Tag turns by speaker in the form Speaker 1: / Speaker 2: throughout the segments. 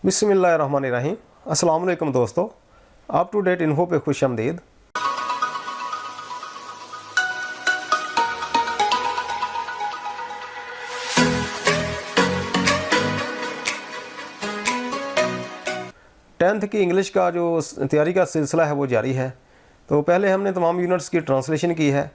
Speaker 1: बिस्मिल्लाहिर्रहमानिर्रहीम। अस्सलाम वालेकुम दोस्तों, अप टू डेट इन्फो पे खुश आमदीद। टेंथ की इंग्लिश का जो तैयारी का सिलसिला है वो जारी है। तो पहले हमने तमाम यूनिट्स की ट्रांसलेशन की है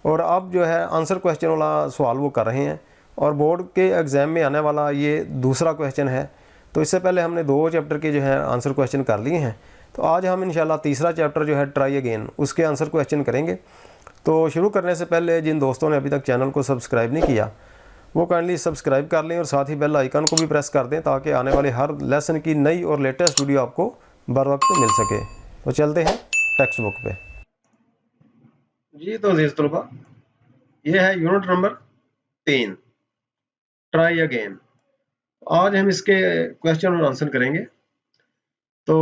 Speaker 1: और अब जो है आंसर क्वेश्चन वाला सवाल वो कर रहे हैं और बोर्ड के एग्ज़ाम में आने वाला ये दूसरा क्वेश्चन है। तो इससे पहले हमने 2 चैप्टर के जो है आंसर क्वेश्चन कर लिए हैं। तो आज हम इंशाल्लाह तीसरा चैप्टर जो है ट्राई अगेन उसके आंसर क्वेश्चन करेंगे। तो शुरू करने से पहले जिन दोस्तों ने अभी तक चैनल को सब्सक्राइब नहीं किया वो काइंडली सब्सक्राइब कर लें और साथ ही बेल आइकन को भी प्रेस कर दें ताकि आने वाले हर लेसन की नई और लेटेस्ट वीडियो आपको बर वक्त मिल सके। तो चलते हैं टेक्स्ट बुक पे।
Speaker 2: जी तो अजीज तलबा, ये है यूनिट नंबर 3 ट्राई अगेन। आज हम इसके क्वेश्चन और आंसर करेंगे। तो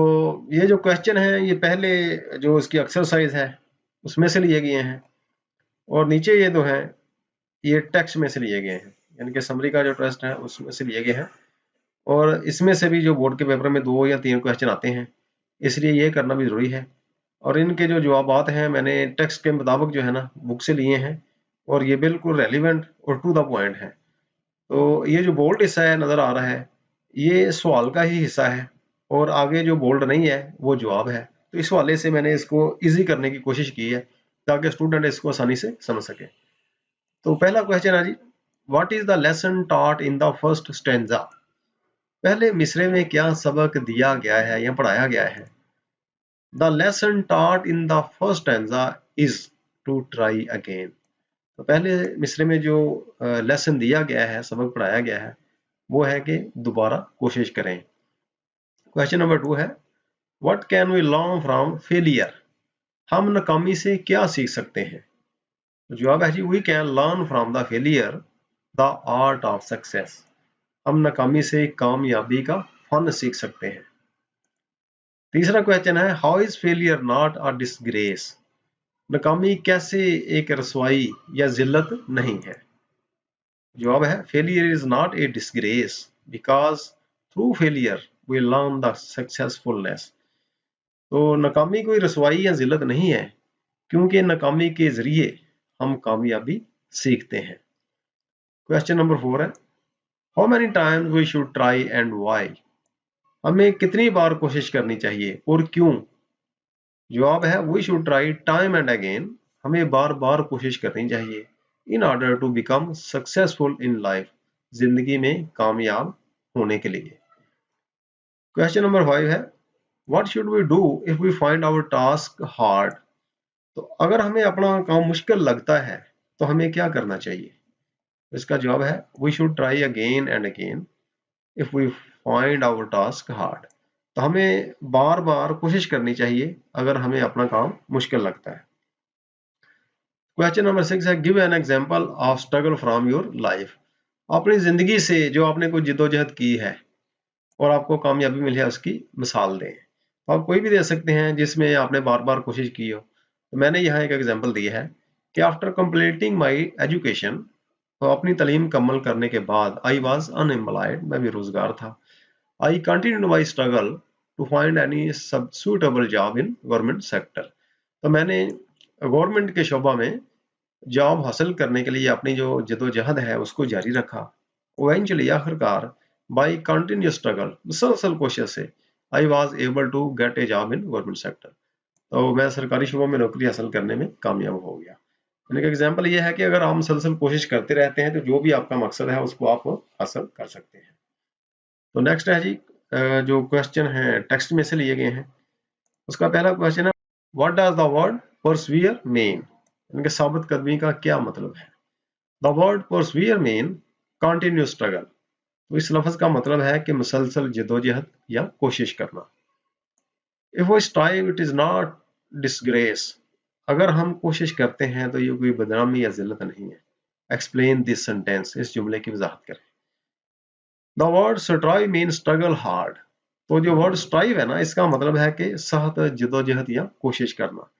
Speaker 2: ये जो क्वेश्चन है ये पहले जो इसकी एक्सरसाइज है उसमें से लिए गए हैं और नीचे ये तो है ये टेक्स्ट में से लिए गए हैं, यानी कि समरी का जो टेस्ट है उसमें से लिए गए हैं। और इसमें से भी जो बोर्ड के पेपर में 2 या 3 क्वेश्चन आते हैं, इसलिए ये करना भी ज़रूरी है। और इनके जो जवाबात हैं मैंने टेक्स्ट के मुताबिक जो है ना बुक से लिए हैं और ये बिल्कुल रेलिवेंट और टू द पॉइंट है। तो ये जो बोल्ड हिस्सा है नज़र आ रहा है ये सवाल का ही हिस्सा है और आगे जो बोल्ड नहीं है वो जवाब है। तो इस हवाले से मैंने इसको ईजी करने की कोशिश की है ताकि स्टूडेंट इसको आसानी से समझ सके। तो पहला क्वेश्चन है जी, what is the lesson taught in the first stanza. पहले मिसरे में क्या सबक दिया गया है या पढ़ाया गया है। The lesson taught in the first stanza is to try again. तो पहले मिसरे में जो लेसन दिया गया है, सबक पढ़ाया गया है, वो है कि दोबारा कोशिश करें। क्वेश्चन नंबर 2 है, what can we learn from failure. हम नाकामी से क्या सीख सकते हैं। तो जवाब है जी, we can learn from the failure the art of success. हम नाकामी से कामयाबी का फन सीख सकते हैं। तीसरा क्वेश्चन है, how is failure not a disgrace. नाकामी कैसे एक रसवाई या जिल्लत नहीं है। जवाब है, failure is not a disgrace because through failure we learn the successfulness. तो नाकामी कोई रसवाई या जिल्लत नहीं है क्योंकि नाकामी के जरिए हम कामयाबी सीखते हैं। क्वेश्चन नंबर 4 है, how many times we should try and why. हमें कितनी बार कोशिश करनी चाहिए और क्यों। जवाब है, we should try time and again. हमें बार बार कोशिश करनी चाहिए in order to become successful in life, जिंदगी में कामयाब होने के लिए। क्वेश्चन नंबर 5 है, what should we do if we find our task hard. तो अगर हमें अपना काम मुश्किल लगता है तो हमें क्या करना चाहिए। इसका जवाब है, we should try again and again if we find our task hard. तो हमें बार बार कोशिश करनी चाहिए अगर हमें अपना काम मुश्किल लगता है। क्वेश्चन नंबर 6 है, give an example of struggle from your life. अपनी जिंदगी से जो आपने कोई जिद्दोजहद की है और आपको कामयाबी मिली है उसकी मिसाल दें। तो आप कोई भी दे सकते हैं जिसमें आपने बार बार कोशिश की हो। तो मैंने यहाँ एक एग्जांपल दी है कि आफ्टर कंप्लीटिंग माय एजुकेशन, तो अपनी तालीम मुकम्मल करने के बाद आई वाज अनएम्प्लॉयड, मैं बेरोजगार था। I continued my struggle to find any suitable job in government sector. तो मैंने गवर्नमेंट के शोबा में जॉब हासिल करने के लिए अपनी जो जदोजहद है उसको जारी रखा। इवेंचुअली आखिरकार बाई कंटिन्यूस स्ट्रगल, मुसलसल कोशिश से, I was able to get a job in government sector. तो मैं सरकारी शोबों में नौकरी हासिल करने में कामयाब हो गया। यानी कि एग्जाम्पल ये है कि अगर आप मुसलसल कोशिश करते रहते हैं तो जो भी आपका मकसद है उसको आप हासिल कर सकते हैं। तो नेक्स्ट है जी, जो क्वेश्चन है टेक्स्ट में से लिए गए हैं। उसका पहला क्वेश्चन है, what does the word persevere mean. इनके साबित कदमी का क्या मतलब है। The word persevere mean continue struggle. तो इस लफ्ज का मतलब है कि मुसलसल जदोजहद या कोशिश करना। If we strive it is not disgrace. अगर हम कोशिश करते हैं तो ये कोई बदनामी या जिल्लत नहीं है। एक्सप्लेन दिस सेंटेंस, इस जुमले की वजाहत करें। The word strive mean struggle hard. तो जो वर्ड स्ट्राइव है ना इसका मतलब है कि सख्त जदोजहद या कोशिश करना।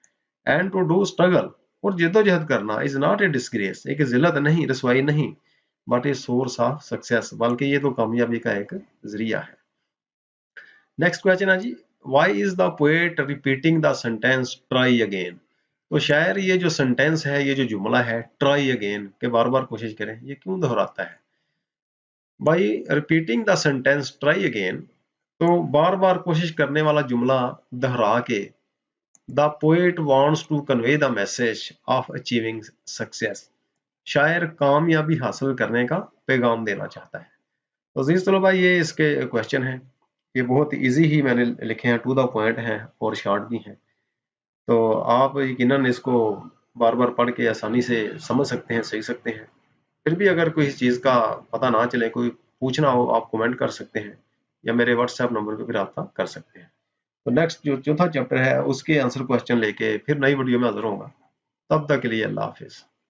Speaker 2: एंड टू डू स्ट्रगल, और जदोजहद करना, इज नॉट ए डिसग्रेस, एक जिल्लत नहीं, रसवाई नहीं, but a source of success, बल्कि ये तो कामयाबी का एक जरिया है। नेक्स्ट क्वेश्चन है जी, why is the poet repeating the sentence try again. तो शायर ये जो सेंटेंस है, ये जो जुमला है ट्राई अगेन के बार बार कोशिश करें, ये क्यों दोहराता है? By repeating the sentence try again, तो बार बार कोशिश करने वाला जुमला दोहरा के the poet wants to convey the message of achieving success, शायर कामयाबी हासिल करने का पैगाम देना चाहता है। तो अजीज तलबा, ये इसके क्वेश्चन हैं। ये बहुत इजी ही मैंने लिखे हैं, टू द पॉइंट हैं और शॉर्ट भी हैं। तो आप यकीनन इसको बार बार पढ़ के आसानी से समझ सकते हैं, सीख सकते हैं। फिर भी अगर कोई चीज़ का पता ना चले, कोई पूछना हो, आप कमेंट कर सकते हैं या मेरे व्हाट्सएप नंबर पे भी रब्ता कर सकते हैं। तो नेक्स्ट जो चौथा चैप्टर है उसके आंसर क्वेश्चन लेके फिर नई वीडियो में हाजिर होगा। तब तक के लिए अल्लाह हाफिज़।